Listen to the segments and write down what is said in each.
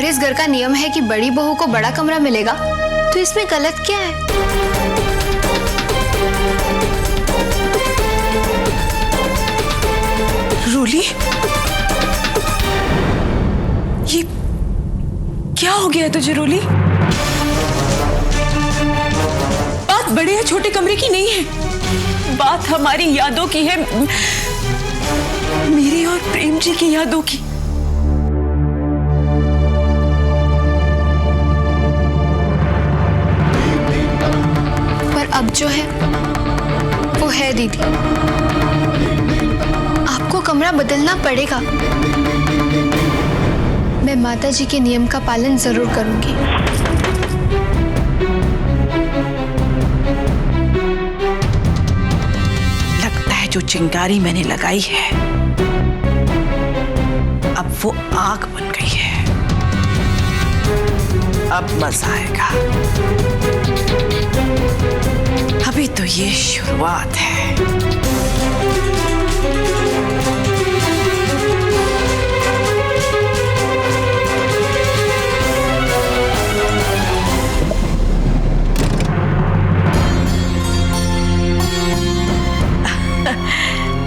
इस घर का नियम है कि बड़ी बहू को बड़ा कमरा मिलेगा, तो इसमें गलत क्या है? रूली, ये क्या हो गया है तुझे रूली? बात बड़े या छोटे कमरे की नहीं है, बात हमारी यादों की है, मेरी और प्रेम जी की यादों की। पर अब जो है वो है दीदी, आपको कमरा बदलना पड़ेगा। मैं माता जी के नियम का पालन जरूर करूंगी। लगता है जो चिंगारी मैंने लगाई है अब वो आग बन गई है। अब मजा आएगा। अभी तो ये शुरुआत है।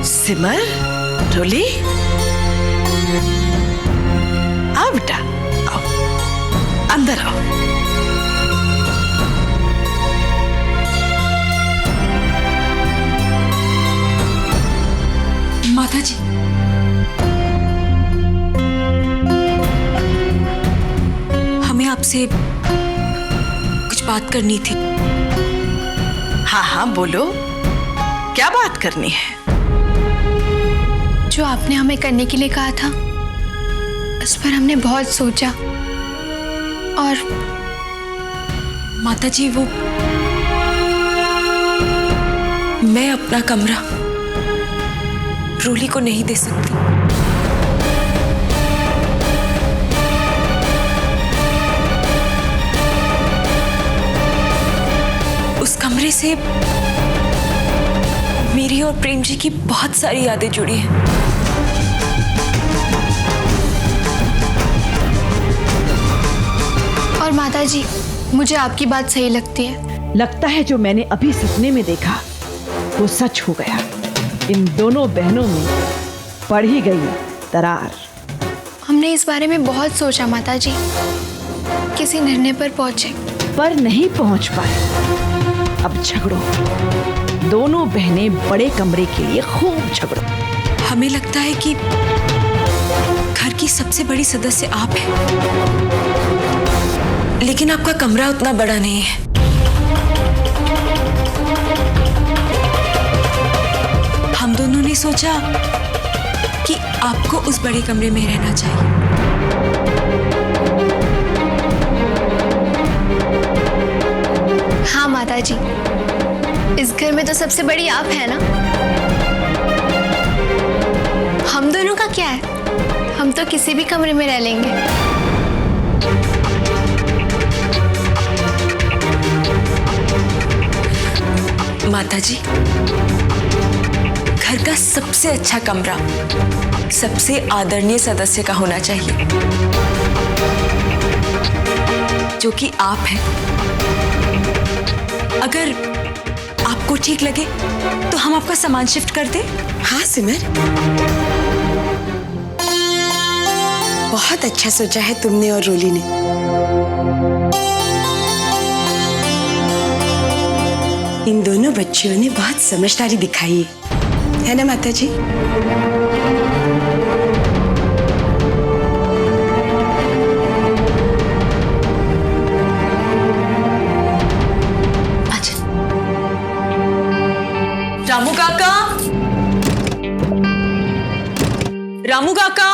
सिमर, रूली, आओ बेटा, आओ, अंदर आओ। माता जी, हमें आपसे कुछ बात करनी थी। हाँ हाँ बोलो, क्या बात करनी है? जो आपने हमें करने के लिए कहा था, उस पर हमने बहुत सोचा। और माता जी, वो मैं अपना कमरा रूली को नहीं दे सकती। उस कमरे से मेरी और प्रेम जी की बहुत सारी यादें जुड़ी हैं। और माता जी, मुझे आपकी बात सही लगती है। लगता है जो मैंने अभी सपने में देखा वो सच हो गया। इन दोनों बहनों में पड़ ही गई दरार। हमने इस बारे में बहुत सोचा माता जी, किसी निर्णय पर पहुंचे, पर नहीं पहुंच पाए। अब झगड़ो, दोनों बहनें बड़े कमरे के लिए खूब झगड़ो। हमें लगता है कि घर की सबसे बड़ी सदस्य आप हैं, लेकिन आपका कमरा उतना बड़ा नहीं है। हम दोनों ने सोचा कि आपको उस बड़े कमरे में रहना चाहिए। हाँ माता जी, इस घर में तो सबसे बड़ी आप है ना। हम दोनों का क्या है, हम तो किसी भी कमरे में रह लेंगे। माता जी, घर का सबसे अच्छा कमरा सबसे आदरणीय सदस्य का होना चाहिए, जो कि आप हैं। अगर आपको ठीक लगे तो हम आपका सामान शिफ्ट कर दें। हाँ सिमर, बहुत अच्छा सोचा है तुमने और रूली ने। इन दोनों बच्चियों ने बहुत समझदारी दिखाई है ना माता जी? अच्छा, रामू काका, रामू काका,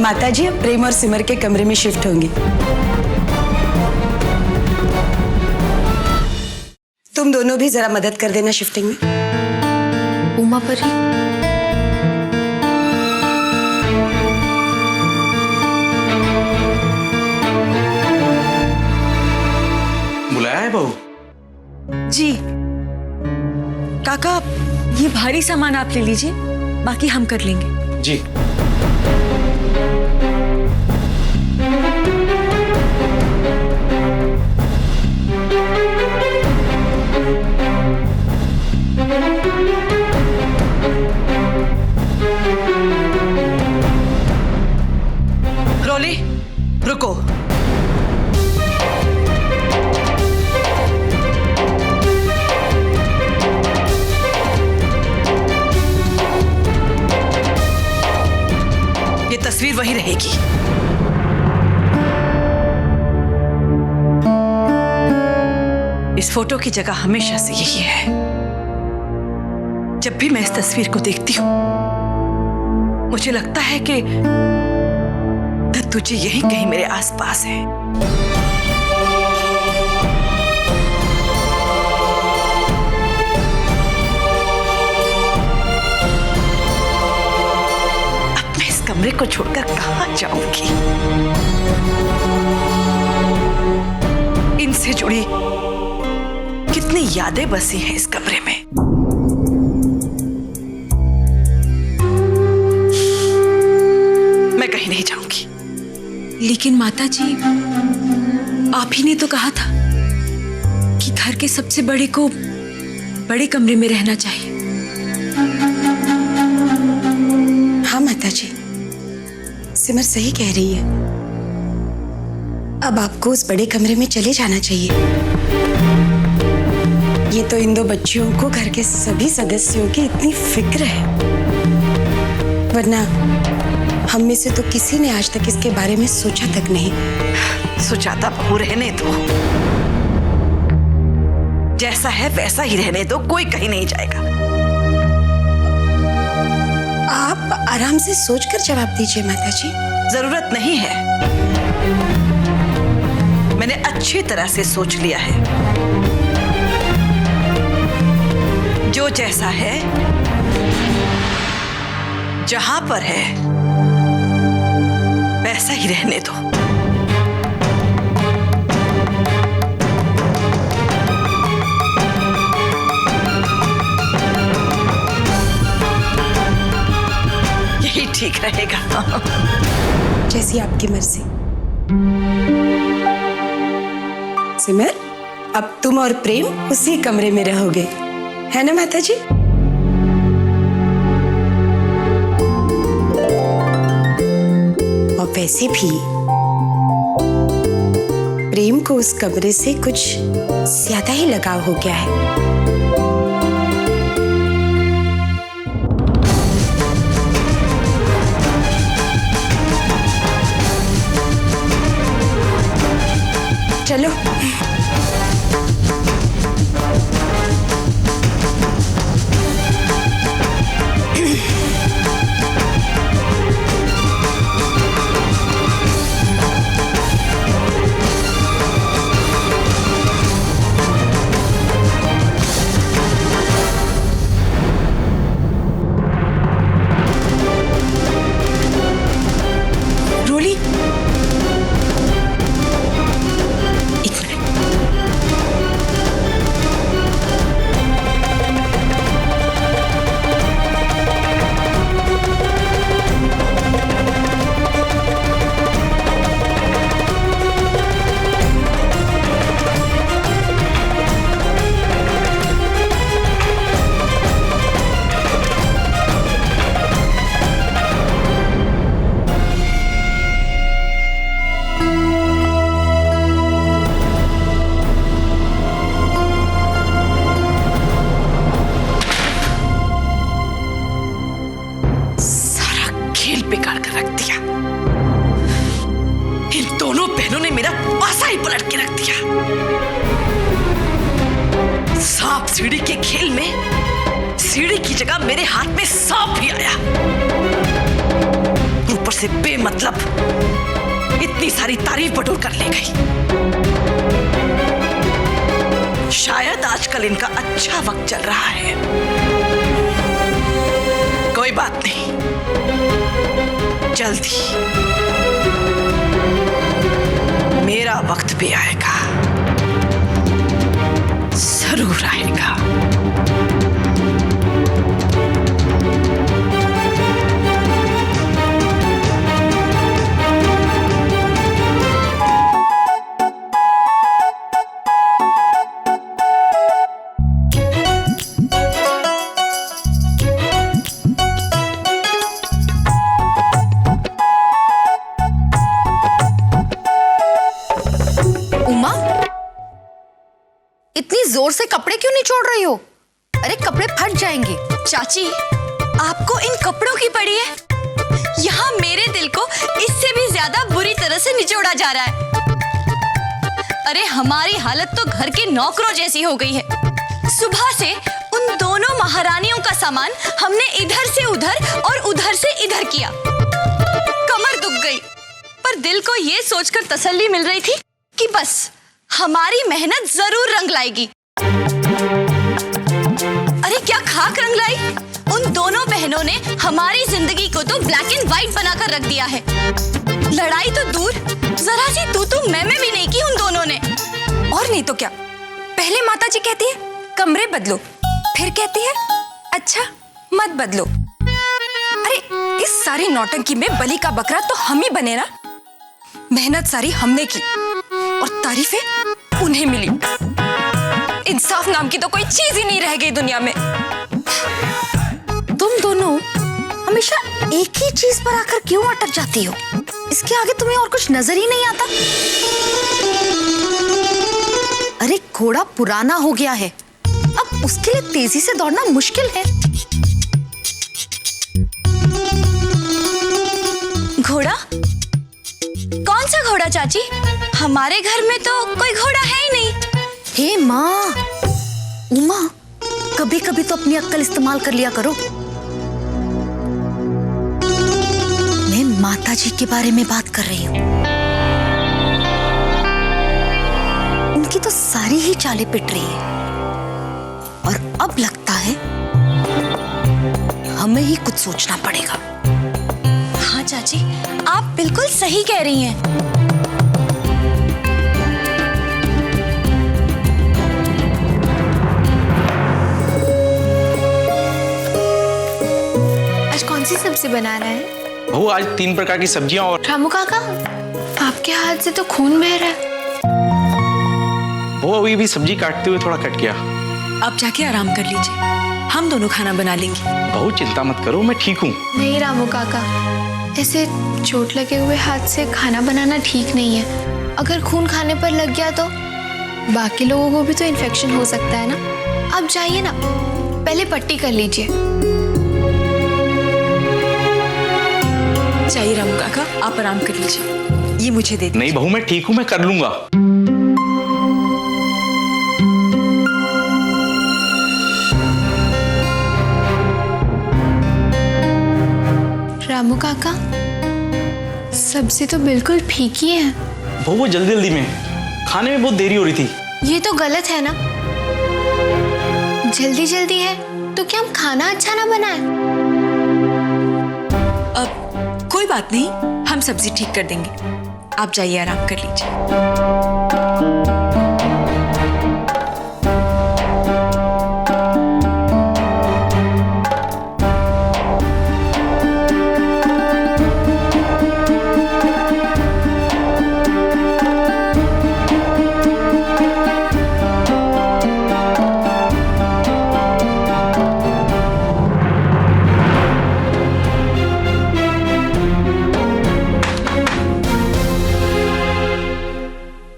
माताजी अब प्रेम और सिमर के कमरे में शिफ्ट होंगी। तुम दोनों भी जरा मदद कर देना शिफ्टिंग में। उमा परी, भारी सामान आप ले लीजिए, बाकी हम कर लेंगे। जी। रोली, रुको। ये तस्वीर वही रहेगी। इस फोटो की जगह हमेशा से यही है। जब भी मैं इस तस्वीर को देखती हूँ, मुझे लगता है कि दत्तू जी यही कहीं मेरे आसपास है। अब मैं इस कमरे को छोड़कर कहाँ जाऊंगी? इनसे जुड़ी कितनी यादें बसी हैं इस कमरे में। मैं कहीं नहीं जाऊंगी। लेकिन माता जी, आप ही ने तो कहा था कि घर के सबसे बड़े को बड़े कमरे में रहना चाहिए। हाँ माता जी, सिमर सही कह रही है। अब आपको उस बड़े कमरे में चले जाना चाहिए। ये तो इन दो बच्चियों को घर के सभी सदस्यों की इतनी फिक्र है, वरना हम में से तो किसी ने आज तक इसके बारे में सोचा तक नहीं। सुजाता बहू, रहने दो। जैसा है वैसा ही रहने दो, कोई कहीं नहीं जाएगा। आप आराम से सोचकर जवाब दीजिए माता जी। जरूरत नहीं है, मैंने अच्छी तरह से सोच लिया है। जो जैसा है, जहां पर है, वैसा ही रहने दो। यही ठीक रहेगा। जैसी आपकी मर्जी। सिमर, अब तुम और प्रेम उसी कमरे में रहोगे, है ना माता जी? और वैसे भी प्रेम को उस कमरे से कुछ ज्यादा ही लगाव हो गया है। चलो। रोली, बिगाड़ कर रख दिया। इन दोनों बहनों ने मेरा पासा ही पलट के रख दिया। सांप सीढ़ी के खेल में सीढ़ी की जगह मेरे हाथ में सांप भी आया। ऊपर से बेमतलब इतनी सारी तारीफ बटोर कर ले गई। शायद आजकल इनका अच्छा वक्त चल रहा है। कोई बात नहीं, जल्दी मेरा वक्त भी आएगा, जरूर आएगा। छोड़ रही हो? अरे कपड़े फट जाएंगे। चाची, आपको इन कपड़ों की पड़ी है? यहाँ मेरे दिल को इससे भी ज्यादा बुरी तरह से निचोड़ा जा रहा है। अरे हमारी हालत तो घर के नौकरों जैसी हो गई है। सुबह से उन दोनों महारानियों का सामान हमने इधर से उधर और उधर से इधर किया। कमर दुख गई, पर दिल को ये सोचकर तसल्ली मिल रही थी कि बस हमारी मेहनत जरूर रंग लाएगी। अरे क्या खाक रंग लाई! उन दोनों बहनों ने हमारी जिंदगी को तो ब्लैक एंड व्हाइट बनाकर रख दिया है। लड़ाई तो दूर, जरा सी तू मैं भी नहीं की उन दोनों ने। और नहीं तो क्या, पहले माताजी कहती है कमरे बदलो, फिर कहती है अच्छा मत बदलो। अरे इस सारी नौटंकी में बलि का बकरा तो हम ही बने ना। मेहनत सारी हमने की और तारीफें उन्हें मिली। इंसाफ नाम की तो कोई चीज ही नहीं रह गई दुनिया में। तुम दोनों हमेशा एक ही चीज पर आकर क्यों अटक जाती हो? इसके आगे तुम्हें और कुछ नजर ही नहीं आता? अरे घोड़ा पुराना हो गया है, अब उसके लिए तेजी से दौड़ना मुश्किल है। घोड़ा? कौन सा घोड़ा चाची? हमारे घर में तो कोई घोड़ा है ही नहीं। हे माँ, उमा, कभी कभी तो अपनी अक्ल इस्तेमाल कर लिया करो। मैं माताजी के बारे में बात कर रही हूँ। उनकी तो सारी ही चालें पिट रही है और अब लगता है हमें ही कुछ सोचना पड़ेगा। हाँ चाची, आप बिल्कुल सही कह रही हैं। आज कौन सी सब्जी बना रहा है? बहू आज 3 प्रकार की सब्जियां और रामू काका, आपके हाथ से तो खून बह रहा है। वो अभी भी सब्जी काटते हुए थोड़ा कट गया। आप जाके आराम कर लीजिए, हम दोनों खाना बना लेंगे। बहू चिंता मत करो, मैं ठीक हूँ। नहीं रामू काका, ऐसे चोट लगे हुए हाथ से खाना बनाना ठीक नहीं है। अगर खून खाने पर लग गया तो बाकी लोगों को भी तो इन्फेक्शन हो सकता है ना। आप जाइए ना, पहले पट्टी कर लीजिए। चाहिए रामू काका, आप आराम कर लीजिए, ये मुझे दे दीजिए। नहीं बहू, मैं ठीक हूँ, मैं कर लूंगा। रामू काका, सब्जी तो बिल्कुल फीकी है। बहू वो जल्दी जल्दी में खाने में बहुत देरी हो रही थी। ये तो गलत है ना। जल्दी जल्दी है तो क्या हम खाना अच्छा ना बनाए? अब कोई बात नहीं, हम सब्जी ठीक कर देंगे, आप जाइए आराम कर लीजिए।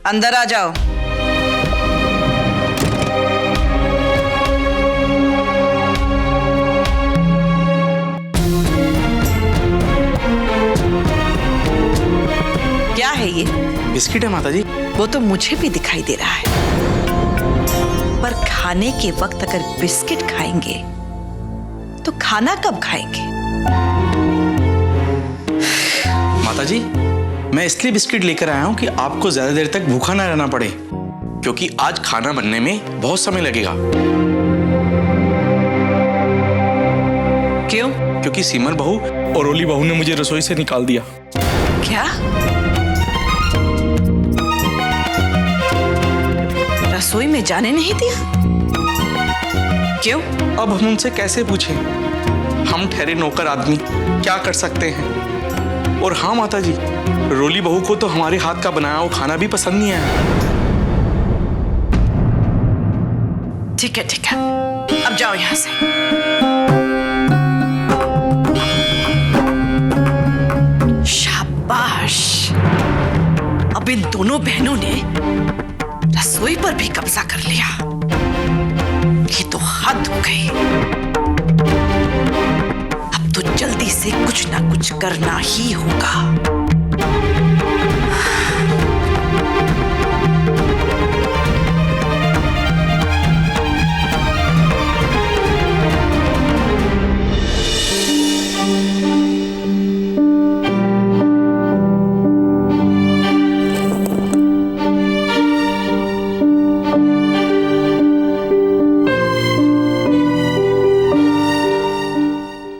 अंदर आ जाओ। क्या है ये? बिस्किट है माताजी। वो तो मुझे भी दिखाई दे रहा है, पर खाने के वक्त अगर बिस्किट खाएंगे तो खाना कब खाएंगे? माताजी, मैं इसलिए बिस्किट लेकर आया हूँ कि आपको ज्यादा देर तक भूखा ना रहना पड़े, क्योंकि आज खाना बनने में बहुत समय लगेगा। क्यों? क्योंकि सिमर बहू और ओली बहू ने मुझे रसोई से निकाल दिया। क्या? रसोई में जाने नहीं दिया? क्यों? अब हम उनसे कैसे पूछें? हम ठहरे नौकर आदमी क्या कर सकते हैं? और हाँ माताजी, रोली बहू को तो हमारे हाथ का बनाया हुआ खाना भी पसंद नहीं आया। ठीक है ठीक है, अब जाओ यहां से। शाबाश, अब इन दोनों बहनों ने रसोई पर भी कब्जा कर लिया। जल्दी से कुछ ना कुछ करना ही होगा।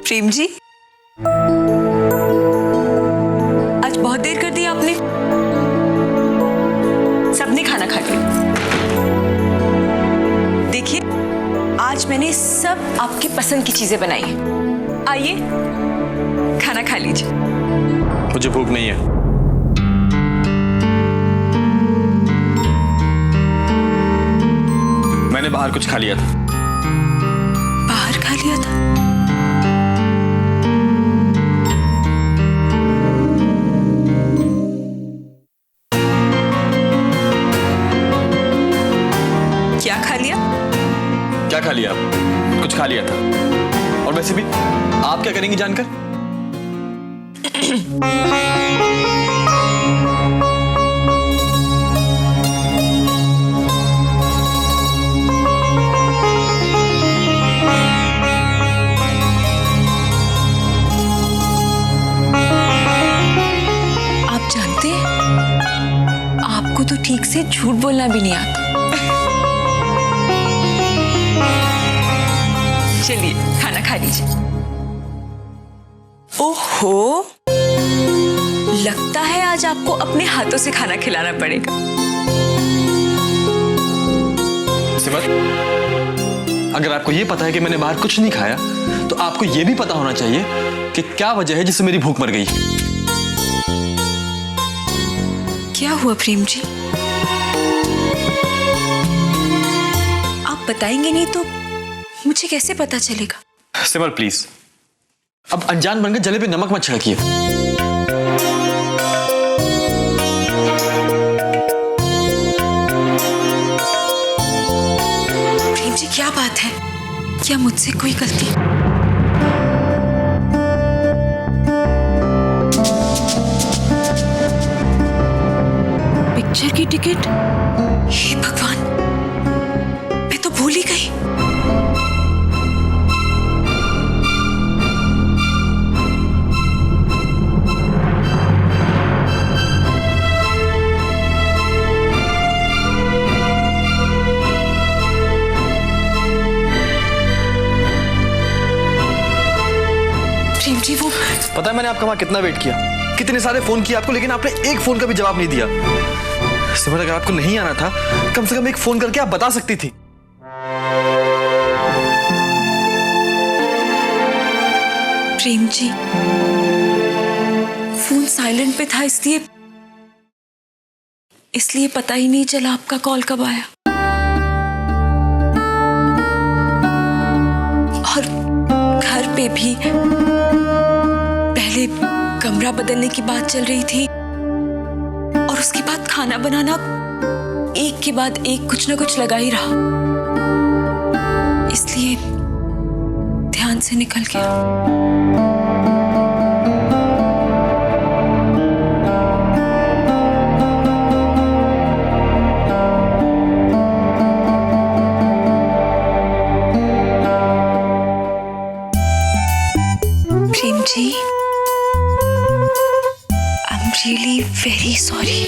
प्रेम जी, आज बहुत देर कर दी आपने। सबने खाना खा लिया। देखिए, आज मैंने सब आपकी पसंद की चीजें बनाई हैं। आइए, खाना खा लीजिए। मुझे भूख नहीं है। मैंने बाहर कुछ खा लिया था। बाहर खा लिया था? क्या खा लिया? क्या खा लिया? कुछ खा लिया था। और वैसे भी आप क्या करेंगी जानकर? आप जानते हैं, आपको तो ठीक से झूठ बोलना भी नहीं आता। चलिए, खाना खा लीजिए। ओहो, लगता है आज आपको अपने हाथों से खाना खिलाना पड़ेगा। सिमर, अगर आपको ये पता है कि मैंने बाहर कुछ नहीं खाया, तो आपको ये भी पता होना चाहिए कि क्या वजह है जिससे मेरी भूख मर गई। क्या हुआ प्रेम जी? आप बताएंगे नहीं तो मुझे कैसे पता चलेगा? सिमर प्लीज, अब अनजान बनकर जले पे नमक मत छिड़किए। प्रेम जी, क्या बात है? क्या मुझसे कोई गलती? पिक्चर की टिकट? हे भगवान, मैं तो भूल ही गई। प्रेम जी, वो पता है मैंने आपका वहां कितना वेट किया, कितने सारे फोन किए आपको, लेकिन आपने एक फोन का भी जवाब नहीं दिया। सिमर, अगर आपको नहीं आना था, कम से कम एक फोन करके आप बता सकती थी। प्रेम जी, फोन साइलेंट पे था, इसलिए पता ही नहीं चला आपका कॉल कब आया। और घर पे भी पहले कमरा बदलने की बात चल रही थी और उसके बाद खाना बनाना, एक के बाद एक कुछ ना कुछ लगा ही रहा, इसलिए ध्यान से निकल गया। Prem ji, I'm really very sorry.